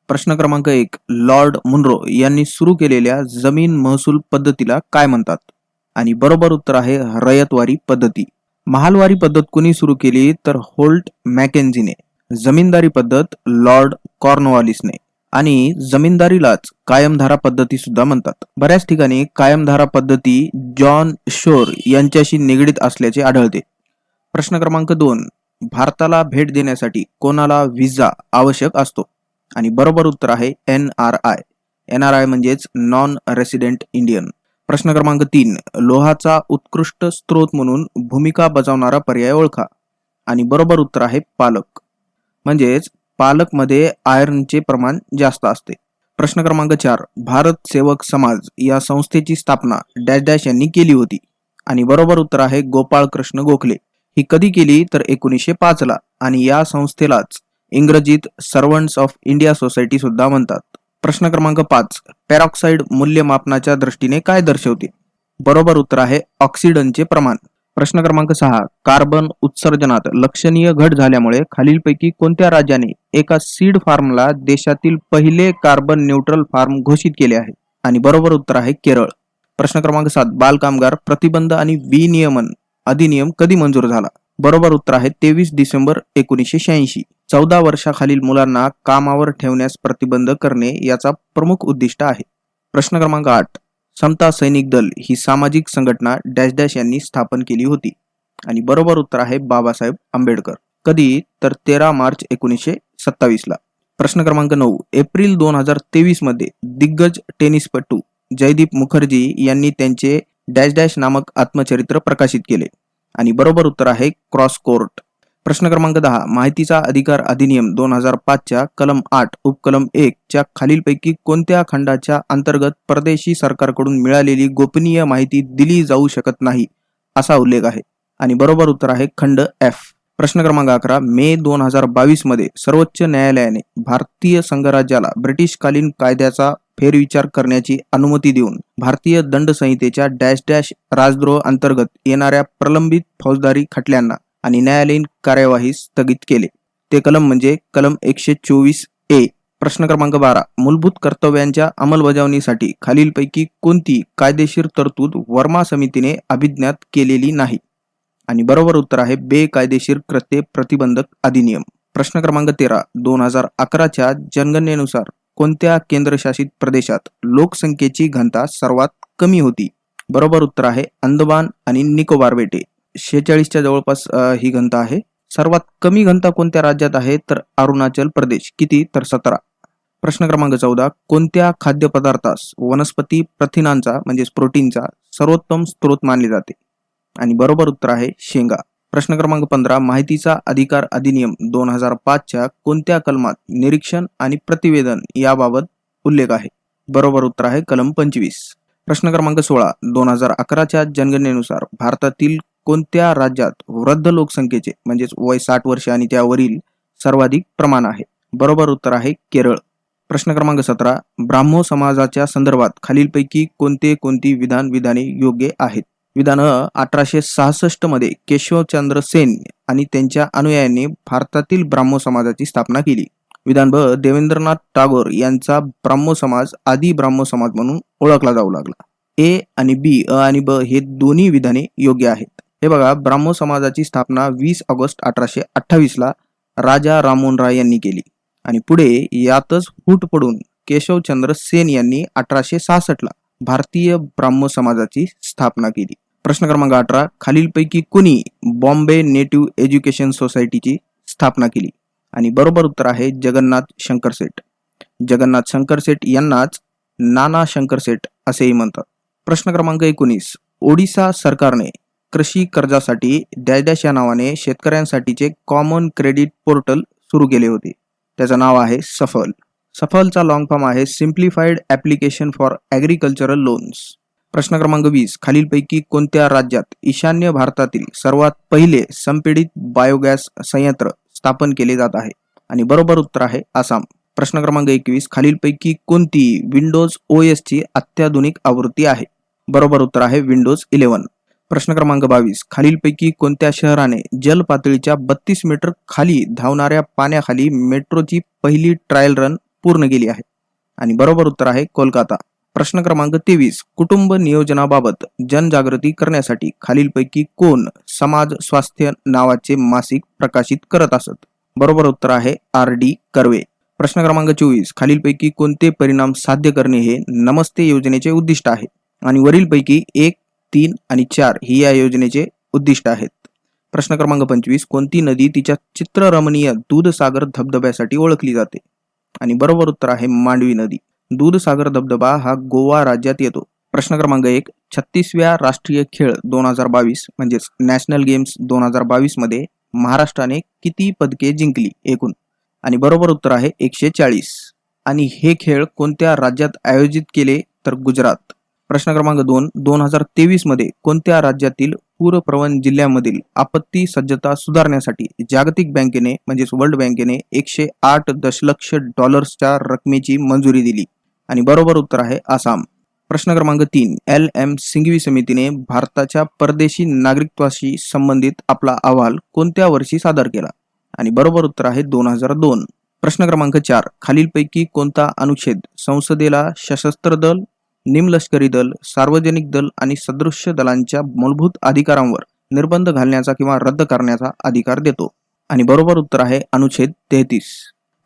प्रश्न क्रमांक 1. Lord Munro यांनी सुरू केलेल्या जमीन महसूल पद्धतीला काय म्हणतात? आणि बरोबर उत्तर आहे रयतवारी पद्धती. महालवारी पद्धत कोणी सुरू केली? तर होल्ट मॅकेन्झीने. जमीनदारी पद्धत लॉर्ड कॉर्नवालिसने. आणि जमीनदारीलाच कायमधारा पद्धती सुद्धा म्हणतात. बऱ्याच ठिकाणी कायमधारा पद्धती जॉन शोर यांच्याशी निगडीत असल्याचे आढळते. प्रश्न क्रमांक 2. भारताला भेट देण्यासाठी कोणाला व्हिसा आवश्यक असतो? आणि बरोबर उत्तर आहे NRI. NRI म्हणजेच नॉन रेसिडेंट इंडियन. प्रश्न क्रमांक 3. लोहाचा उत्कृष्ट स्रोत म्हणून भूमिका बजावणारा पर्याय ओळखा. आणि बरोबर उत्तर आहे पालक. म्हणजेच पालकमध्ये आयर्नचे प्रमाण जास्त असते. प्रश्न क्रमांक 4. भारत सेवक समाज या संस्थेची स्थापना डॅश डॅश यांनी केली होती. आणि बरोबर उत्तर आहे गोपाळ कृष्ण गोखले. ही कधी केली? तर 1905 ला. आणि या संस्थेलाच इंग्रजीत सर्वंट्स ऑफ इंडिया सोसायटी सुद्धा म्हणतात. प्रश्न क्रमांक 5. पेरॉक्साईड मूल्यमापनाच्या दृष्टीने काय दर्शवते? बरोबर उत्तर आहे ऑक्सिडनचे प्रमाण. प्रश्न क्रमांक 6. कार्बन उत्सर्जनात लक्षणीय घट झाल्यामुळे खालीलपैकी कोणत्या राज्याने एका सीड फार्मला देशातील पहिले कार्बन न्यूट्रल फार्म घोषित केले आहे? आणि बरोबर उत्तर आहे केरळ. प्रश्न क्रमांक 7. बालकामगार प्रतिबंध आणि विनियमन अधिनियम कधी मंजूर झाला? बरोबर उत्तर आहे 23 डिसेंबर 1986. 14 वर्षाखालील मुलांना कामावर ठेवण्यास प्रतिबंध करणे याचा प्रमुख उद्दिष्ट आहे. प्रश्न क्रमांक 8. समता सैनिक दल ही सामाजिक संघटना डॅश डॅश यांनी स्थापन केली होती. आणि बरोबर उत्तर आहे बाबासाहेब आंबेडकर. कधी? तर 13 मार्च 1927 ला. प्रश्न क्रमांक 9. एप्रिल 2023 मध्ये दिग्गज टेनिसपटू जयदीप मुखर्जी यांनी त्यांचे डॅश डॅश नामक आत्मचरित्र प्रकाशित केले. आणि बरोबर उत्तर आहे क्रॉस कोर्ट. प्रश्न क्रमांक 10. माहितीचा अधिकार अधिनियम 2005 च्या कलम 8 उपकलम 1 च्या खालीलपैकी कोणत्या खंडाच्या अंतर्गत परदेशी सरकारकडून मिळालेली गोपनीय माहिती दिली जाऊ शकत नाही असा उल्लेख आहे? आणि बरोबर उत्तर आहे खंड F. प्रश्न क्रमांक 11. मे 2022 मध्ये सर्वोच्च न्यायालयाने भारतीय संघराज्याला ब्रिटिशकालीन कायद्याचा फेरविचार करण्याची अनुमती देऊन भारतीय दंड संहितेच्या डॅश डॅश राजद्रोह अंतर्गत येणाऱ्या प्रलंबित फौजदारी खटल्यांना आणि न्यायालयीन कार्यवाही स्थगित केले. ते कलम म्हणजे कलम 124A. प्रश्न क्रमांक 12. मूलभूत कर्तव्यांच्या अंमलबजावणीसाठी खालीलपैकी कोणती कायदेशीर तरतूद वर्मा समितीने अभिज्ञात केलेली नाही? आणि बरोबर उत्तर आहे बेकायदेशीर कृत्ये प्रतिबंधक अधिनियम. प्रश्न क्रमांक 13. 2011 च्या जनगणनेनुसार कोणत्या केंद्रशासित प्रदेशात लोकसंख्येची घनता सर्वात कमी होती? बरोबर उत्तर आहे अंदमान आणि निकोबार बेटे. 46च्या जवळपास ही घनता आहे. सर्वात कमी घनता कोणत्या राज्यात आहे? तर अरुणाचल प्रदेश. किती? तर 17. प्रश्न क्रमांक 14. कोणत्या खाद्यपदार्थास वनस्पती प्रथिनांचा म्हणजेच प्रोटीनचा सर्वोत्तम स्रोत मानले जाते? आणि बरोबर उत्तर आहे शेंगा. प्रश्न क्रमांक 15. माहितीचा अधिकार अधिनियम 2005 च्या कोणत्या कलमात निरीक्षण आणि प्रतिवेदन याबाबत उल्लेख आहे? बरोबर उत्तर आहे कलम 25. प्रश्न क्रमांक 16. 2011 च्या जनगणनेनुसार भारतातील कोणत्या राज्यात वृद्ध लोकसंख्येचे म्हणजेच वय 60 वर्ष आणि त्यावरील सर्वाधिक प्रमाण आहे? बरोबर उत्तर आहे केरळ. प्रश्न क्रमांक 17. ब्राह्मो समाजाच्या संदर्भात खालीलपैकी कोणती विधाने योग्य आहेत? विधान 1866 मध्ये केशवचंद्र सेन आणि त्यांच्या अनुयायांनी भारतातील ब्राह्मो समाजाची स्थापना केली. विधान ब. देवेंद्रनाथ टागोर यांचा ब्राह्मो समाज आदी ब्राह्मो समाज म्हणून ओळखला जाऊ लागला. A आणि B, अ आणि ब हे दोन्ही विधाने योग्य आहेत. हे बघा, ब्राह्मो समाजाची स्थापना 20 ऑगस्ट 1828 ला राजा राममोहन राय यांनी केली. आणि पुढे यातच फूट पडून केशवचंद्र सेन यांनी 1866 ला भारतीय ब्राह्मो समाजाची स्थापना केली. प्रश्न क्रमांक 18. खालीलपैकी कुणी बॉम्बे नेटिव्ह एज्युकेशन सोसायटीची स्थापना केली? आणि बरोबर उत्तर आहे जगन्नाथ शंकर सेठ. जगन्नाथ शंकर सेठ यांनाच नाना शंकर सेठ असेही म्हणतात. प्रश्न क्रमांक 19. ओडिशा सरकारने कृषी कर्जासाठी डॅश डॅश या नावाने शेतकऱ्यांसाठीचे कॉमन क्रेडिट पोर्टल सुरू केले होते. त्याचं नाव आहे सफल. सफलचा लॉंग फॉर्म आहे simplified application for agricultural loans. प्रश्न क्रमांक 20. खालीलपैकी कोणत्या राज्यात ईशान्य भारतातील सर्वात पहिले संपीडित बायोगॅस संयंत्र स्थापन केले जात आहे? आणि बरोबर उत्तर आहे आसाम. प्रश्न क्रमांक 21. खालीलपैकी कोणती विंडोज OS ची अत्याधुनिक आवृत्ती आहे? बरोबर उत्तर आहे विंडोज 11. प्रश्न क्रमांक 22. खालीलपैकी कोणत्या शहराने जलपातळीच्या 32 मीटर खाली धावणाऱ्या पाण्याखाली मेट्रोची पहिली ट्रायल रन पूर्ण केली आहे. आणि बरोबर उत्तर आहे कोलकाता. प्रश्न क्रमांक 23. कुटुंब नियोजनाबाबत जनजागृती करण्यासाठी खालीलपैकी कोण समाज स्वास्थ्य नावाचे मासिक प्रकाशित करत असत? बरोबर उत्तर आहे RD कर्वे. प्रश्न क्रमांक 24. खालीलपैकी कोणते परिणाम साध्य करणे हे नमस्ते योजनेचे उद्दिष्ट आहे? आणि वरीलपैकी 1, 3 आणि 4 ही या योजनेचे उद्दिष्ट आहेत. प्रश्न क्रमांक 25. कोणती नदी तिच्या चित्ररमणीय दूधसागर धबधब्यासाठी ओळखली जाते? आणि बरोबर उत्तर आहे मांडवी नदी. दूधसागर धबधबा हा गोवा राज्यात येतो. प्रश्न क्रमांक 1. 36व्या राष्ट्रीय खेळ 2022 म्हणजेच नॅशनल गेम्स 2022 मध्ये महाराष्ट्राने किती पदके जिंकली एकूण? आणि बरोबर उत्तर आहे 140. आणि हे खेळ कोणत्या राज्यात आयोजित केले? तर गुजरात. प्रश्न क्रमांक 2. 2023 मध्ये कोणत्या राज्यातील पूरप्रवण जिल्ह्यामधील आपत्ती सज्जता सुधारण्यासाठी जागतिक बँकेने म्हणजेच वर्ल्ड बँकेने $108 दशलक्ष रकमेची मंजुरी दिली? आणि बरोबर उत्तर आहे आसाम. प्रश्न क्रमांक 3. LM सिंघवी समितीने भारताच्या परदेशी नागरिकत्वाशी संबंधित आपला अहवाल कोणत्या वर्षी सादर केला? आणि बरोबर उत्तर आहे 2002. प्रश्न क्रमांक 4. खालीलपैकी कोणता अनुच्छेद संसदेला सशस्त्र दल, निमलष्करी दल, सार्वजनिक दल आणि सदृश्य दलांच्या मूलभूत अधिकारांवर निर्बंध घालण्याचा किंवा रद्द करण्याचा अधिकार देतो? आणि बरोबर उत्तर आहे अनुच्छेद 33.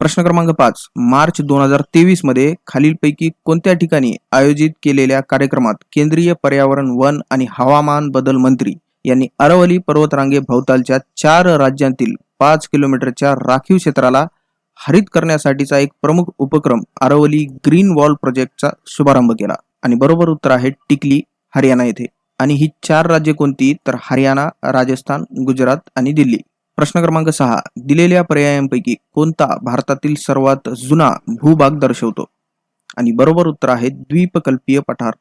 प्रश्न क्रमांक 5. मार्च 2023 मध्ये खालीलपैकी कोणत्या ठिकाणी आयोजित केलेल्या कार्यक्रमात केंद्रीय पर्यावरण, वन आणि हवामान बदल मंत्री यांनी अरवली पर्वतरांगे भोवतालच्या 4 राज्यांतील 5 किलोमीटरच्या राखीव क्षेत्राला हरित करण्यासाठीचा एक प्रमुख उपक्रम अरवली ग्रीन वॉल प्रोजेक्टचा शुभारंभ केला? आणि बरोबर उत्तर आहे टिकली, हरियाणा येथे. आणि ही 4 राज्ये कोणती? तर हरियाणा, राजस्थान, गुजरात आणि दिल्ली. प्रश्न क्रमांक 6. दिलेल्या पर्यायांपैकी कोणता भारतातील सर्वात जुना भूभाग दर्शवतो? आणि बरोबर उत्तर आहे द्वीपकल्पीय पठार.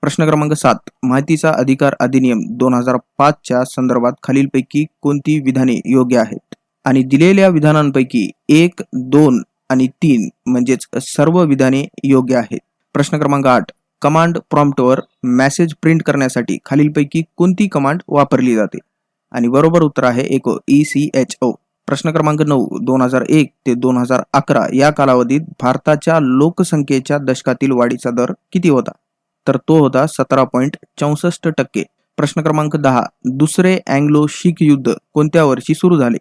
प्रश्न क्रमांक 7. माहितीचा अधिकार अधिनियम 2005 च्या संदर्भात खालीलपैकी कोणती विधाने योग्य आहेत? आणि दिलेल्या विधानांपैकी 1, 2 आणि 3 म्हणजेच सर्व विधाने योग्य आहेत. प्रश्न क्रमांक 8. कमांड प्रॉम्प्टवर मेसेज प्रिंट करण्यासाठी खालीलपैकी कोणती कमांड वापरली जाते? आणि बरोबर उत्तर आहे echo, ECHO. प्रश्न क्रमांक 9. 2001 ते 2011 या कालावधीत भारताच्या लोकसंख्येच्या दशकातील वाढीचा दर किती होता? तर तो होता 17.64%. प्रश्न क्रमांक 10. दुसरे अँग्लो शीख युद्ध कोणत्या वर्षी सुरू झाले?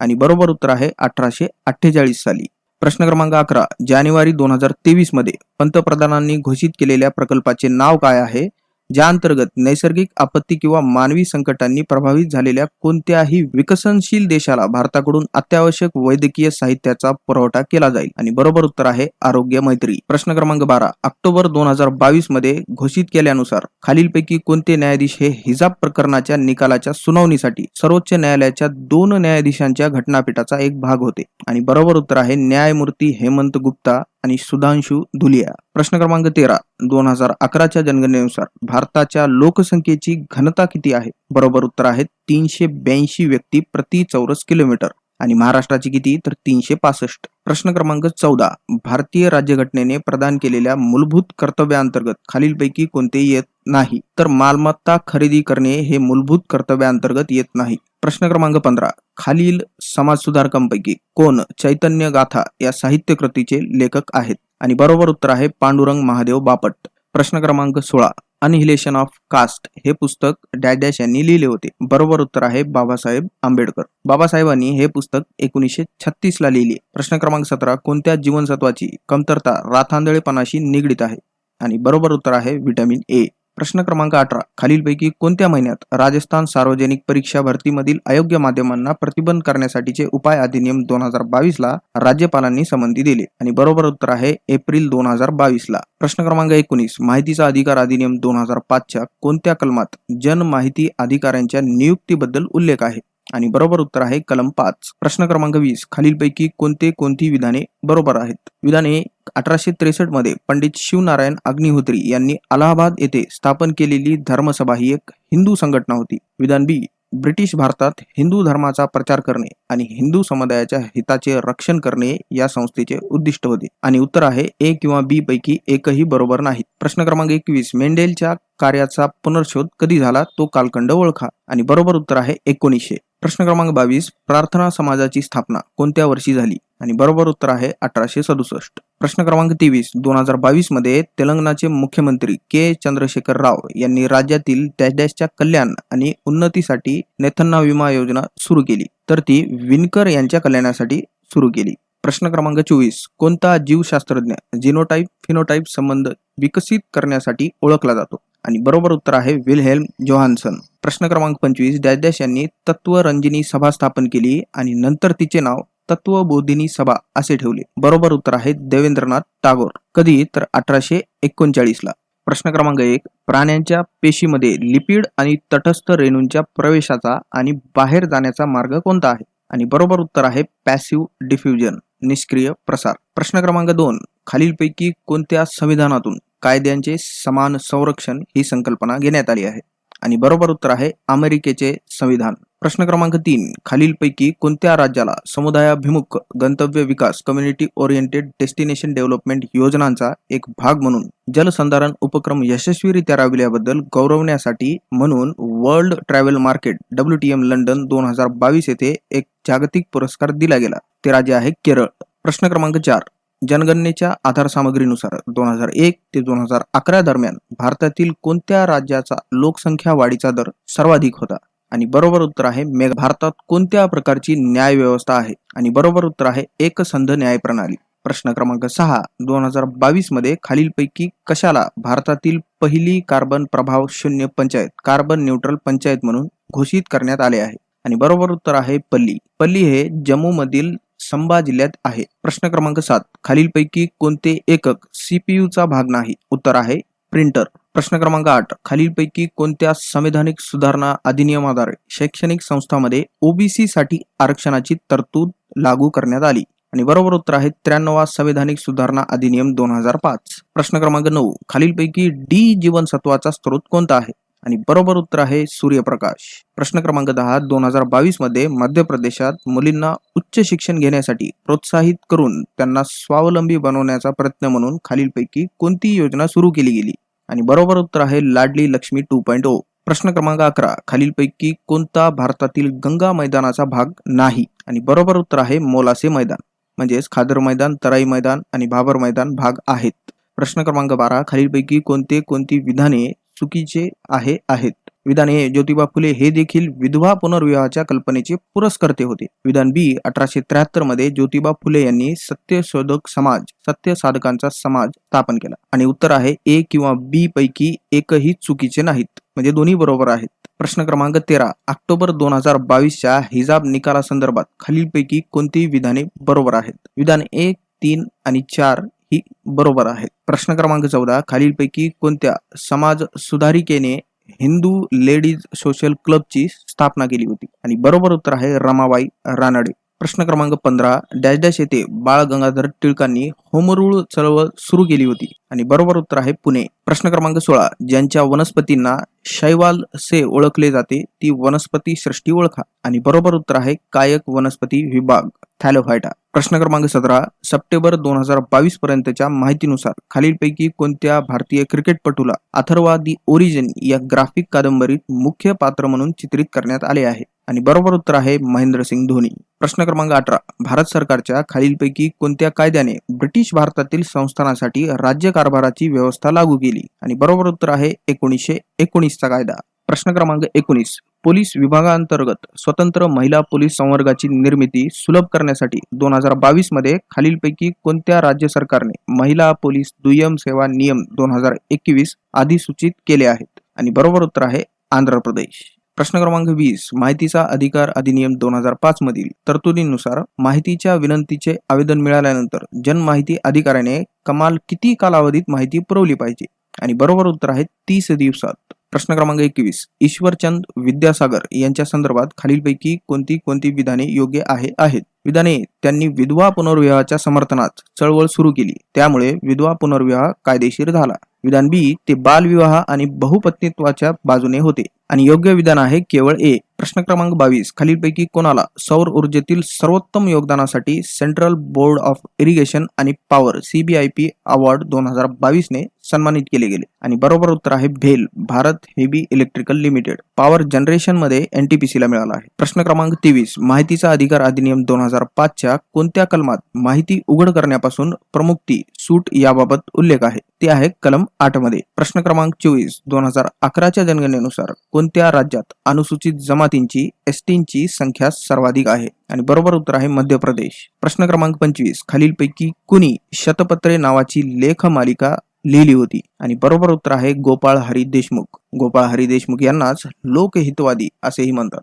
आणि बरोबर उत्तर आहे 1848 साली. प्रश्न क्रमांक 11. जानेवारी 2023 मध्ये पंतप्रधानांनी घोषित केलेल्या प्रकल्पाचे नाव काय आहे? ज्या अंतर्गत नैसर्गिक आपत्ती किंवा मानवी संकटांनी प्रभावित झालेल्या कोणत्याही विकसनशील देशाला भारताकडून अत्यावश्यक वैद्यकीय साहित्याचा पुरवठा केला जाईल? आणि बरोबर उत्तर आहे आरोग्य मैत्री. प्रश्न क्रमांक 12. ऑक्टोबर 2022 मध्ये घोषित केल्यानुसार खालीलपैकी कोणते न्यायाधीश हे हिजाब प्रकरणाच्या निकालाच्या सुनावणीसाठी सर्वोच्च न्यायालयाच्या 2 न्यायाधीशांच्या घटनापीठाचा एक भाग होते? आणि बरोबर उत्तर आहे न्यायमूर्ती हेमंत गुप्ता आणि सुधांशु धुलिया. प्रश्न क्रमांक 13. 2011च्या जनगणनेनुसार भारताच्या लोकसंख्येची घनता किती आहे? बरोबर उत्तर आहे 382 व्यक्ती प्रति चौरस किलोमीटर. आणि महाराष्ट्राची किती? तर 365. प्रश्न क्रमांक 14. भारतीय राज्यघटनेने प्रदान केलेल्या मूलभूत कर्तव्यांतर्गत खालीलपैकी कोणते येत नाही? तर मालमत्ता खरेदी करणे हे मूलभूत कर्तव्यांतर्गत येत नाही. प्रश्न क्रमांक 15. खालील समाजसुधारकांपैकी कोण चैतन्य गाथा या साहित्य कृतीचे लेखक आहेत? आणि बरोबर उत्तर आहे पांडुरंग महादेव बापट. प्रश्न क्रमांक 16. अनहिलेशन ऑफ कास्ट हे पुस्तक डॅश डॅश यांनी लिहिले होते? बरोबर उत्तर आहे बाबासाहेब आंबेडकर. बाबासाहेबांनी हे पुस्तक 1936 ला लिहिले. प्रश्न क्रमांक 17. कोणत्या जीवनसत्वाची कमतरता रातांधळेपणाशी निगडीत आहे? आणि बरोबर उत्तर आहे व्हिटॅमिन ए. प्रश्न क्रमांक 18. खालीलपैकी कोणत्या महिन्यात राजस्थान सार्वजनिक परीक्षा भरतीमधील अयोग्य माध्यमांना प्रतिबंध करण्यासाठीचे उपाय अधिनियम 2022 ला राज्यपालांनी संमती दिली? आणि बरोबर उत्तर आहे एप्रिल 2022 ला. प्रश्न क्रमांक 19. माहितीचा अधिकार अधिनियम 2005 च्या कोणत्या कलमात जन माहिती अधिकाऱ्यांच्या नियुक्तीबद्दल उल्लेख आहे? आणि बरोबर उत्तर आहे कलम 5. प्रश्न क्रमांक 20. खालीलपैकी कोणती विधाने बरोबर आहेत? विधाने 1863 मध्ये पंडित शिवनारायण अग्निहोत्री यांनी अलाहाबाद येथे स्थापन केलेली धर्मसभा ही एक हिंदू संघटना होती. विधान बी. ब्रिटिश भारतात हिंदू धर्माचा प्रचार करणे आणि हिंदू समुदायाच्या हिताचे रक्षण करणे या संस्थेचे उद्दिष्ट होते. आणि उत्तर आहे ए किंवा बी पैकी एकही बरोबर नाही. प्रश्न क्रमांक 21. मेंडेलच्या कार्याचा पुनर्शोध कधी झाला? तो कालखंड ओळखा. आणि बरोबर उत्तर आहे 1900. प्रश्न क्रमांक 22, प्रार्थना समाजाची स्थापना कोणत्या वर्षी झाली? आणि बरोबर उत्तर आहे 1867. प्रश्न क्रमांक 23, 2022 मध्ये तेलंगणाचे मुख्यमंत्री के चंद्रशेखर राव यांनी राज्यातील डॅशच्या कल्याण आणि उन्नतीसाठी नेथन्ना विमा योजना सुरू केली, तर ती विनकर यांच्या कल्याणासाठी सुरू केली. प्रश्न क्रमांक 24, कोणता जीवशास्त्रज्ञ जिनोटाइप फिनोटाइप संबंध विकसित करण्यासाठी ओळखला जातो? आणि बरोबर उत्तर आहे विल्हेल्म जोहान्सन. प्रश्न क्रमांक 25, डॅश यांनी तत्वरंजिनी सभा स्थापन केली आणि नंतर तिचे नाव तत्वबोधिनी सभा असे ठेवले. बरोबर उत्तर आहे देवेंद्रनाथ टागोर. कधी? तर 1839 ला. प्रश्न क्रमांक 1, प्राण्यांच्या पेशीमध्ये लिपिड आणि तटस्थ रेणूंच्या प्रवेशाचा आणि बाहेर जाण्याचा मार्ग कोणता आहे? आणि बरोबर उत्तर आहे पॅसिव्ह डिफ्युजन, निष्क्रिय प्रसार. प्रश्न क्रमांक 2, खालीलपैकी कोणत्या संविधानातून कायद्यांचे समान संरक्षण ही संकल्पना घेण्यात आली आहे? आणि बरोबर उत्तर आहे अमेरिकेचे संविधान. प्रश्न क्रमांक 3, खालीलपैकी कोणत्या राज्याला समुदायाभिमुख गंतव्य विकास कम्युनिटी ओरिएंटेड डेस्टिनेशन डेव्हलपमेंट योजनांचा एक भाग म्हणून जलसंधारण उपक्रम यशस्वीरित्या राबविल्याबद्दल गौरवण्यासाठी म्हणून world travel market WTM London 2022 येथे एक जागतिक पुरस्कार दिला गेला? ते राज्य आहे केरळ. प्रश्न क्रमांक 4, जनगणनेच्या आधार सामग्रीनुसार 2001 ते 2011 दरम्यान भारतातील कोणत्या राज्याचा लोकसंख्या वाढीचा दर सर्वाधिक होता? आणि बरोबर उत्तर आहे भारतात कोणत्या प्रकारची न्याय व्यवस्था आहे? आणि बरोबर उत्तर आहे एकसंध न्याय प्रणाली. प्रश्न क्रमांक 6, 2022 मध्ये खालीलपैकी कशाला भारतातील पहिली कार्बन प्रभाव शून्य पंचायत कार्बन न्यूट्रल पंचायत म्हणून घोषित करण्यात आले आहे? आणि बरोबर उत्तर आहे पल्ली. पल्ली हे जम्मू मधील संबा जिल्ह्यात आहे. प्रश्न क्रमांक 7, खालीलपैकी कोणते एकक CPU चा भाग नाही? उत्तर आहे प्रिंटर. प्रश्न क्रमांक 8, खालीलपैकी कोणत्या संवैधानिक सुधारणा अधिनियमाद्वारे शैक्षणिक संस्थांमध्ये OBC साठी आरक्षणाची तरतूद लागू करण्यात आली? आणि बरोबर उत्तर आहे 93वा संवैधानिक सुधारणा अधिनियम 2005. प्रश्न क्रमांक 9, खालीलपैकी D जीवनसत्वाचा स्रोत कोणता आहे? आणि बरोबर उत्तर आहे सूर्यप्रकाश. प्रश्न क्रमांक 10, 2022 मध्ये मध्य प्रदेशात मुलींना उच्च शिक्षण घेण्यासाठी प्रोत्साहित करून त्यांना स्वावलंबी बनवण्याचा प्रयत्न म्हणून खालीलपैकी कोणती योजना सुरू केली गेली? आणि बरोबर उत्तर आहे लाडली लक्ष्मी 2.0. प्रश्न क्रमांक 11, खालीलपैकी कोणता भारतातील गंगा मैदानाचा भाग नाही? आणि बरोबर उत्तर आहे मोलासे मैदान, म्हणजेच खादर मैदान, तराई मैदान आणि भाबर मैदान भाग आहेत. प्रश्न क्रमांक 12, खालीलपैकी कोणती विधाने चुकीचे आहेत? विधान ए, ज्योतिबा फुले हे देखील विधवा पुनर्विवाहाच्या कल्पनेचे पुरस्कर्ते होते. विधान बी, 1873 मध्ये ज्योतिबा फुले यांनी सत्य साधकांचा समाज स्थापन केला. आणि उत्तर आहे ए किंवा बी पैकी एकही चुकीचे नाहीत, म्हणजे दोन्ही बरोबर आहेत. प्रश्न क्रमांक 13, ऑक्टोबर 2022च्या हिजाब निकालासंदर्भात खालीलपैकी कोणती विधाने बरोबर आहेत? विधान 1, 3 आणि 4 ही बरोबर आहेत. प्रश्न क्रमांक 14, खालीलपैकी कोणत्या समाज सुधारिकेने हिंदू लेडीज सोशल क्लबची स्थापना केली होती? आणि बरोबर उत्तर आहे रमाबाई रानडे. प्रश्न क्रमांक 15, डॅश येथे बाळ गंगाधर टिळकांनी होमरूळ चळवळ सुरू केली होती? आणि बरोबर उत्तर आहे पुणे. प्रश्न क्रमांक 16, ज्यांच्या वनस्पतींना शैवाल से ओळखले जाते ती वनस्पती सृष्टी ओळखा? आणि बरोबर उत्तर आहे कायक वनस्पती विभाग, थॅलोफायटा. प्रश्न क्रमांक 17, सप्टेंबर 2022 पर्यंतच्या माहितीनुसार खालीलपैकी कोणत्या भारतीय क्रिकेटपटूला अथर्वा दी ओरिजिन या ग्राफिक कादंबरीत मुख्य पात्र म्हणून चित्रित करण्यात आले आहे? आणि बरोबर उत्तर आहे महेंद्रसिंग धोनी. प्रश्न क्रमांक 18, भारत सरकारच्या खालीलपैकी कोणत्या कायद्याने ब्रिटिश भारतातील संस्थानासाठी राज्य कारभाराची व्यवस्था लागू केली? आणि बरोबर उत्तर आहे 1919 चा कायदा. प्रश्न क्रमांक 19, पोलीस विभागांतर्गत स्वतंत्र महिला पोलीस संवर्गाची निर्मिती सुलभ करण्यासाठी 2022 मध्ये खालीलपैकी कोणत्या राज्य सरकारने महिला पोलीस दुय्यम सेवा नियम 2021 अधिसूचित केले आहेत? आणि बरोबर उत्तर आहे आंध्र प्रदेश. प्रश्न क्रमांक 20, माहितीचा अधिकार अधिनियम 2005 मधील तरतुदीनुसार माहितीच्या विनंतीचे आवेदन मिळाल्यानंतर जनमाहिती अधिकाऱ्याने कमाल किती कालावधीत माहिती पुरवली पाहिजे? आणि बरोबर उत्तर आहे 30 दिवसात. प्रश्न क्रमांक 21, ईश्वरचंद विद्यासागर यांच्या संदर्भात खालीलपैकी कोणती विधाने योग्य आहेत? विधान ए, त्यांनी विधवा पुनर्विवाहाच्या समर्थनात चळवळ सुरू केली, त्यामुळे विधवा पुनर्विवाह कायदेशीर झाला. विधान बी, ते बालविवाह आणि बहुपत्नीत्वाच्या बाजूने होते. आणि योग्य विधान आहे केवळ ए. प्रश्न क्रमांक 22, खालीलपैकी कोणाला सौर ऊर्जेतील सर्वोत्तम योगदानासाठी सेंट्रल बोर्ड ऑफ इरिगेशन आणि पॉवर CBIP अवॉर्ड 2022 ने सन्मानित केले गेले? आणि बरोबर उत्तर आहे भेल, Bharat heavy electrical limited. Power generation मध्ये NTPC ला मिळाला आहे. प्रश्न क्रमांक 23, माहितीचा अधिकार अधिनियम 2005 च्या कोणत्या कलमात माहिती उघड करण्यापासून प्रमुक्ती सूट याबाबत उल्लेख आहे? ते आहे कलम 8 मध्ये. प्रश्न क्रमांक 24, 2011 च्या जनगणनेनुसार कोणत्या राज्यात अनुसूचित जमातींची STंची संख्या सर्वाधिक आहे? आणि बरोबर उत्तर आहे मध्य प्रदेश. प्रश्न क्रमांक 25, खालीलपैकी कुणी शतपत्रे नावाची लेख मालिका लिहिली होती? आणि बरोबर उत्तर आहे गोपाळ हरी देशमुख. गोपाळ हरी देशमुख यांनाच लोकहितवादी असेही म्हणतात.